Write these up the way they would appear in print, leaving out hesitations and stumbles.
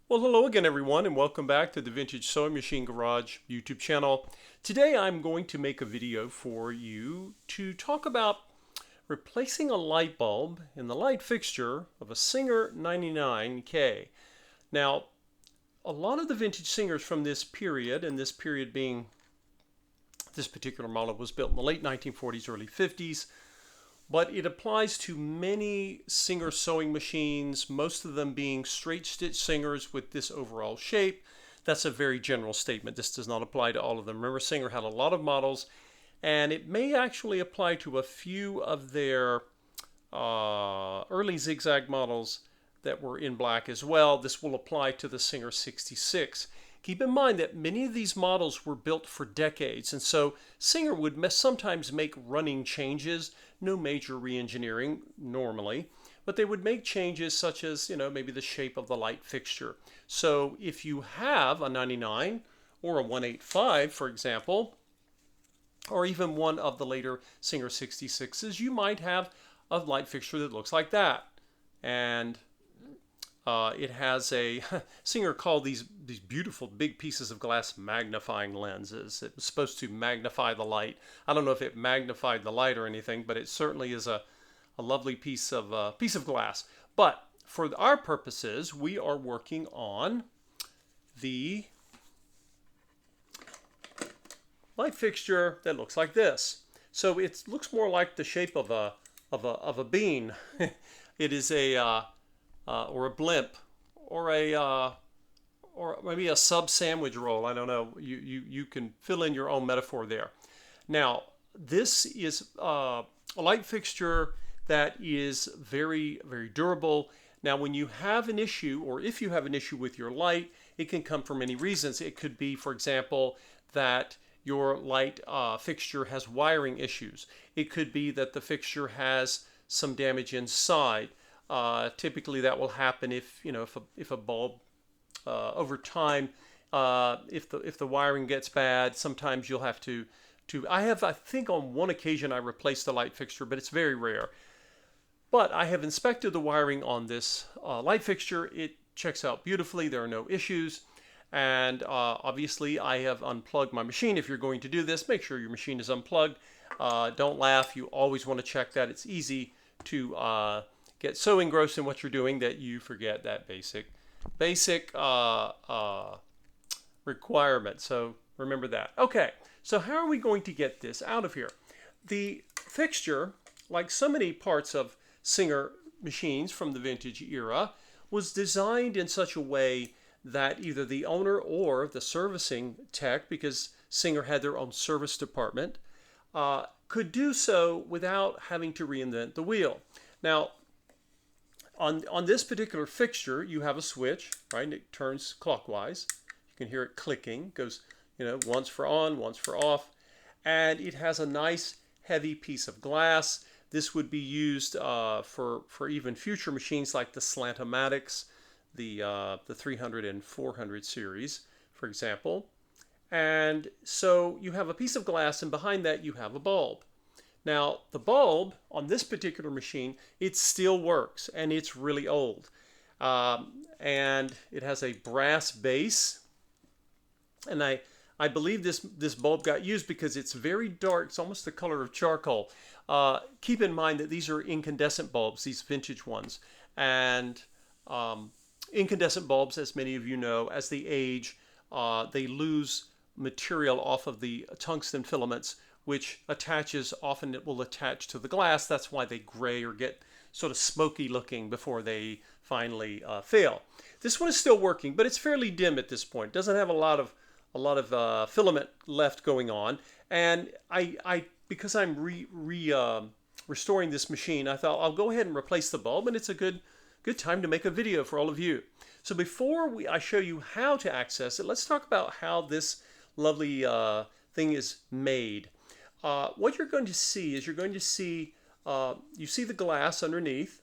Well, hello again, everyone, and welcome back to the Vintage Sewing Machine Garage YouTube channel. Today I'm going to make a video for you to talk about replacing a light bulb in the light fixture of a Singer 99K. Now, a lot of the vintage Singers from this period, and this period being this particular model was built in the late 1940s, early 50s, but it applies to many Singer sewing machines, most of them being straight stitch Singers with this overall shape. That's a very general statement. This does not apply to all of them. Remember, Singer had a lot of models, and it may actually apply to a few of their early zigzag models that were in black as well. This will apply to the Singer 66. Keep in mind that many of these models were built for decades, and so Singer would sometimes make running changes, no major re-engineering normally, but they would make changes such as, maybe the shape of the light fixture. So if you have a 99 or a 185, for example, or even one of the later Singer 66s, you might have a light fixture that looks like that. And it has a Singer called these beautiful big pieces of glass magnifying lenses. It was supposed to magnify the light. I don't know if it magnified the light or anything, but it certainly is a lovely piece of glass. But for our purposes, we are working on the light fixture that looks like this. So it looks more like the shape of a bean. It is or a blimp, or maybe a sub sandwich roll. I don't know. You can fill in your own metaphor there. Now, this is a light fixture that is very, very durable. Now, when you have an issue, or if you have an issue with your light, it can come for many reasons. It could be, for example, that your light fixture has wiring issues. It could be that the fixture has some damage inside. Typically, that will happen if a bulb over time, if the wiring gets bad, sometimes you'll have to. I think on one occasion I replaced the light fixture, but it's very rare. But I have inspected the wiring on this light fixture. It checks out beautifully. There are no issues. And obviously, I have unplugged my machine. If you're going to do this, make sure your machine is unplugged. Don't laugh. You always want to check that. It's easy to get so engrossed in what you're doing that you forget that basic requirement. So remember that. Okay, so how are we going to get this out of here? The fixture, like so many parts of Singer machines from the vintage era, was designed in such a way that either the owner or the servicing tech, because Singer had their own service department, could do so without having to reinvent the wheel. Now, on this particular fixture, you have a switch, right? And it turns clockwise. You can hear it clicking. It goes, once for on, once for off. And it has a nice heavy piece of glass. This would be used for even future machines like the Slant-O-Matics, the 300 and 400 series, for example. And so you have a piece of glass, and behind that you have a bulb. Now, the bulb on this particular machine, it still works, and it's really old. And it has a brass base. And I believe this bulb got used because it's very dark. It's almost the color of charcoal. Keep in mind that these are incandescent bulbs, these vintage ones. And incandescent bulbs, as many of you know, as they age, they lose material off of the tungsten filaments, which often it will attach to the glass. That's why they gray or get sort of smoky looking before they finally fail. This one is still working, but it's fairly dim at this point. It doesn't have a lot of filament left going on. And because I'm restoring this machine, I thought I'll go ahead and replace the bulb, and it's a good time to make a video for all of you. So before I show you how to access it, let's talk about how this lovely thing is made. What you're going to see is you see the glass underneath,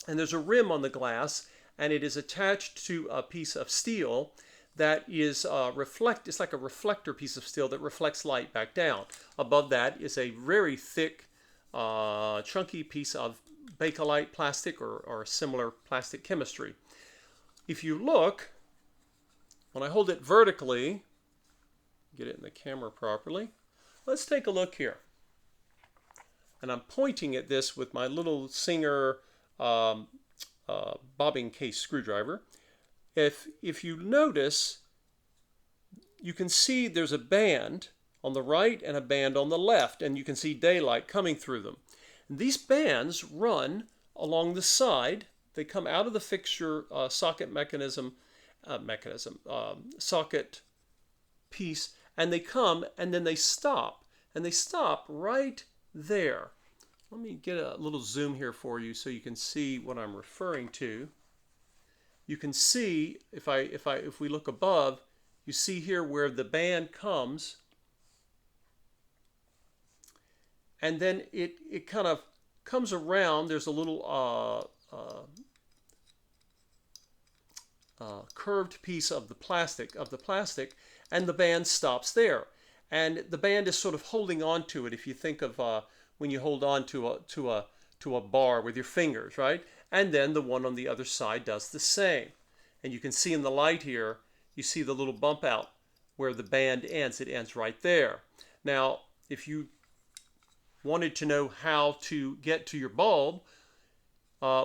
and there's a rim on the glass, and it is attached to a piece of steel that is it's like a reflector piece of steel that reflects light back down. Above that is a very thick, chunky piece of Bakelite plastic or similar plastic chemistry. if you look, when I hold it vertically, get it in the camera properly, let's take a look here. And I'm pointing at this with my little Singer bobbing case screwdriver. If you notice, you can see there's a band on the right and a band on the left, and you can see daylight coming through them. And these bands run along the side. They come out of the fixture socket socket piece, and they come and then they stop, and they stop right there. Let me get a little zoom here for you so you can see what I'm referring to. You can see if we look above, you see here where the band comes, and then it kind of comes around. There's a little curved piece of the plastic, and the band stops there. And the band is sort of holding on to it. If you think of when you hold on to a bar with your fingers, right? And then the one on the other side does the same. And you can see in the light here, you see the little bump out where the band ends. It ends right there. Now, if you wanted to know how to get to your bulb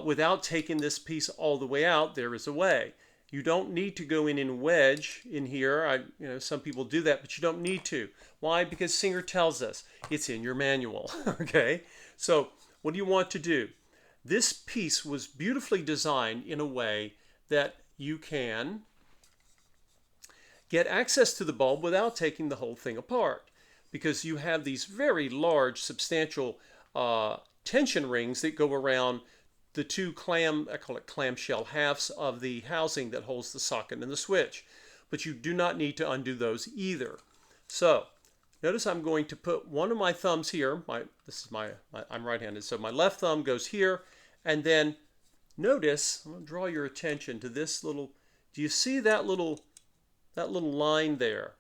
without taking this piece all the way out, there is a way. You don't need to go in and wedge in here. Some people do that, but you don't need to. Why? Because Singer tells us it's in your manual. Okay? So what do you want to do? This piece was beautifully designed in a way that you can get access to the bulb without taking the whole thing apart, because you have these very large, substantial tension rings that go around the two I call it clamshell halves of the housing that holds the socket and the switch. But you do not need to undo those either. So notice I'm going to put one of my thumbs here. I'm right-handed, so my left thumb goes here, and then notice, I'm going to draw your attention to this little. Do you see that little line there?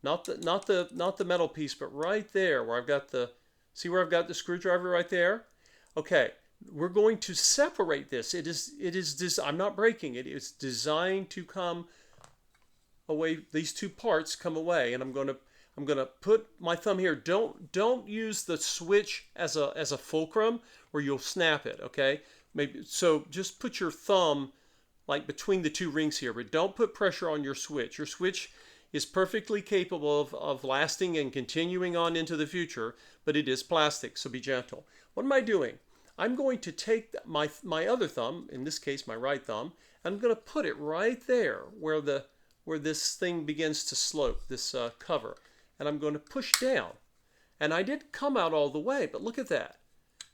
Not the metal piece, but right there where I've got the. See where I've got the screwdriver right there? Okay. We're going to separate this. I'm not breaking it. It's designed to come away. These two parts come away, and I'm going to put my thumb here. Don't use the switch as a fulcrum, or you'll snap it. Okay, maybe so. Just put your thumb like between the two rings here, but don't put pressure on your switch. Your switch is perfectly capable of lasting and continuing on into the future, but it is plastic, so be gentle. What am I doing? I'm going to take my other thumb, in this case my right thumb, and I'm going to put it right there where this thing begins to slope, this cover. And I'm going to push down. And I didn't come out all the way, but look at that.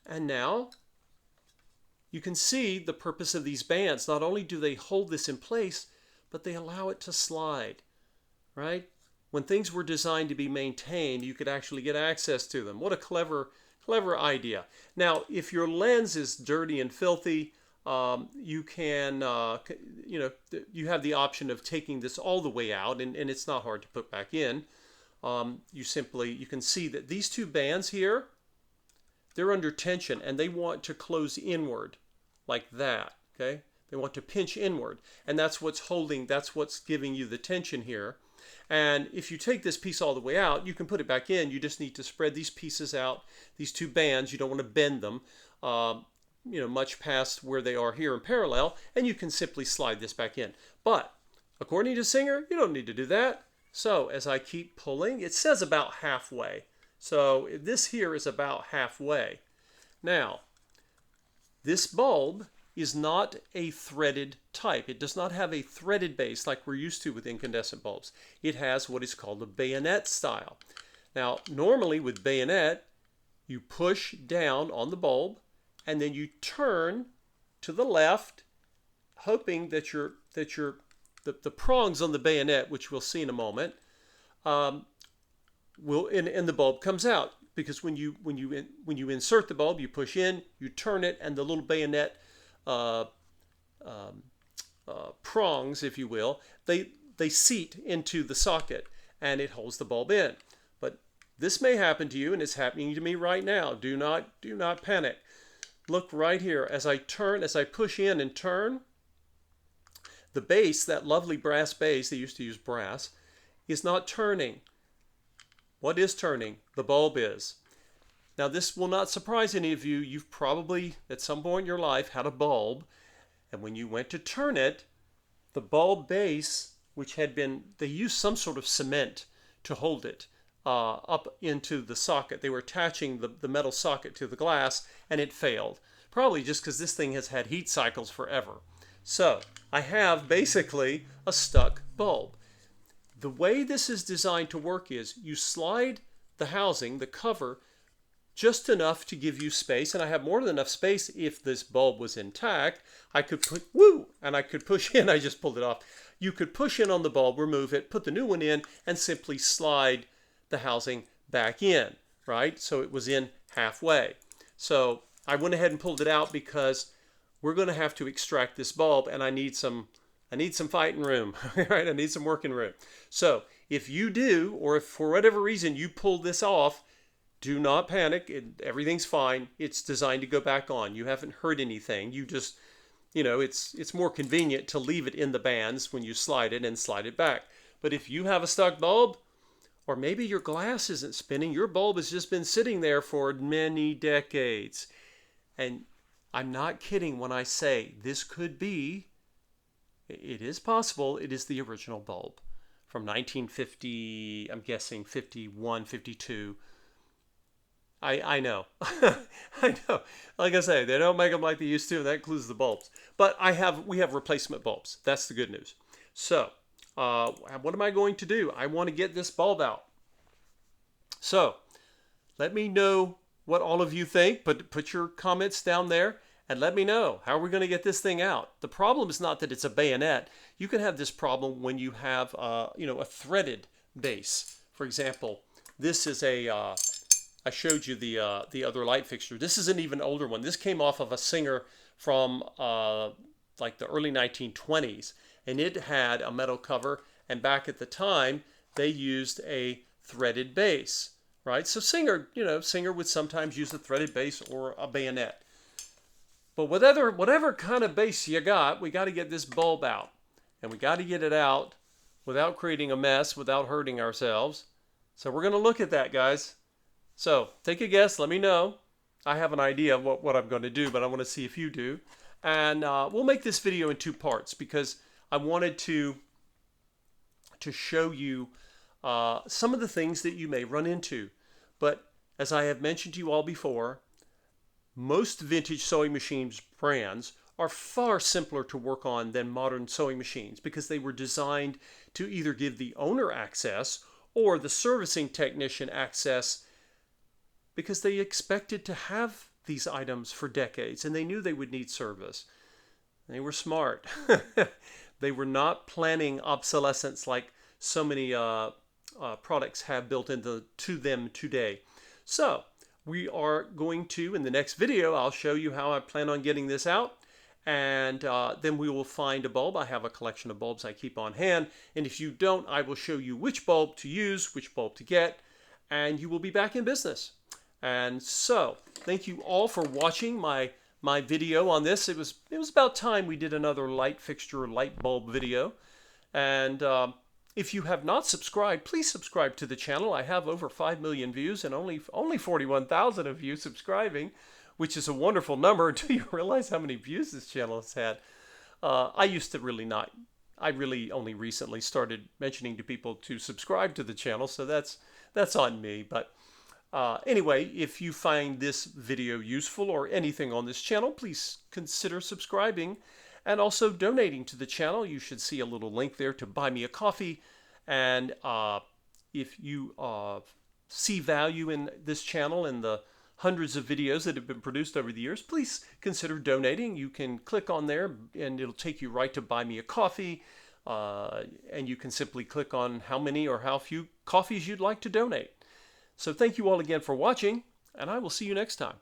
And now you can see the purpose of these bands. Not only do they hold this in place, but they allow it to slide, right? When things were designed to be maintained, you could actually get access to them. What a clever idea. Now, if your lens is dirty and filthy, you can, you have the option of taking this all the way out, and it's not hard to put back in. You can see that these two bands here, they're under tension, and they want to close inward like that, okay? They want to pinch inward, and that's what's giving you the tension here. And if you take this piece all the way out, you can put it back in. You just need to spread these pieces out, these two bands. You don't want to bend them, much past where they are here in parallel, and you can simply slide this back in. But according to Singer, you don't need to do that. So as I keep pulling, it says about halfway. So this here is about halfway. Now, this bulb is not a threaded type. It does not have a threaded base like we're used to with incandescent bulbs. It has what is called a bayonet style. Now, normally with bayonet, you push down on the bulb and then you turn to the left, hoping that the prongs on the bayonet, which we'll see in a moment, and the bulb comes out. Because when you insert the bulb, you push in, you turn it, and the little bayonet prongs, if you will, they seat into the socket, and it holds the bulb in. But this may happen to you, and it's happening to me right now. Do not panic. Look right here. As I push in and turn, The base, that lovely brass base, they used to use brass, is not turning. What is turning? The bulb is. Now this will not surprise any of you. You've probably at some point in your life had a bulb, and when you went to turn it, the bulb base, which had been, they used some sort of cement to hold it up into the socket. They were attaching the metal socket to the glass, and it failed. Probably just because this thing has had heat cycles forever. So I have basically a stuck bulb. The way this is designed to work is you slide the housing, the cover, just enough to give you space, and I have more than enough space. If this bulb was intact, I could put, and I could push in. I just pulled it off. You could push in on the bulb, remove it, put the new one in, and simply slide the housing back in, right? So it was in halfway. So I went ahead and pulled it out because we're going to have to extract this bulb, and I need some fighting room, right? I need some working room. So if you do, or if for whatever reason you pull this off, do not panic. Everything's fine. It's designed to go back on. You haven't hurt anything. You just, it's more convenient to leave it in the bands when you slide it and slide it back. But if you have a stuck bulb, or maybe your glass isn't spinning, your bulb has just been sitting there for many decades. And I'm not kidding when I say this could be, it is possible, it is the original bulb from 1950, I'm guessing 51, 52. I know. I know. Like I say, they don't make them like they used to, and that includes the bulbs. But we have replacement bulbs. That's the good news. So, what am I going to do? I want to get this bulb out. So, let me know what all of you think. Put your comments down there and let me know. How are we going to get this thing out? The problem is not that it's a bayonet. You can have this problem when you have, a threaded base. For example, this is a... I showed you the other light fixture. This is an even older one. This came off of a Singer from like the early 1920s, and it had a metal cover. And back at the time, they used a threaded base, right? So Singer would sometimes use a threaded base or a bayonet. But whatever kind of base you got, we got to get this bulb out, and we got to get it out without creating a mess, without hurting ourselves. So we're going to look at that, guys. So take a guess, let me know. I have an idea of what I'm going to do, but I want to see if you do. And we'll make this video in two parts because I wanted to show you some of the things that you may run into. But as I have mentioned to you all before, most vintage sewing machines brands are far simpler to work on than modern sewing machines because they were designed to either give the owner access or the servicing technician access, because they expected to have these items for decades and they knew they would need service. They were smart. They were not planning obsolescence like so many products have built into them today. So we are going to, in the next video, I'll show you how I plan on getting this out. And then we will find a bulb. I have a collection of bulbs I keep on hand. And if you don't, I will show you which bulb to use, which bulb to get, and you will be back in business. And so, thank you all for watching my video on this. It was about time we did another light fixture, light bulb video. And if you have not subscribed, please subscribe to the channel. I have over 5 million views and only 41,000 of you subscribing, which is a wonderful number until you realize how many views this channel has had. I used to really not. I really only recently started mentioning to people to subscribe to the channel, so that's on me. But anyway, if you find this video useful or anything on this channel, please consider subscribing and also donating to the channel. You should see a little link there to buy me a coffee. And if you see value in this channel and the hundreds of videos that have been produced over the years, please consider donating. You can click on there and it'll take you right to buy me a coffee. And you can simply click on how many or how few coffees you'd like to donate. So thank you all again for watching, and I will see you next time.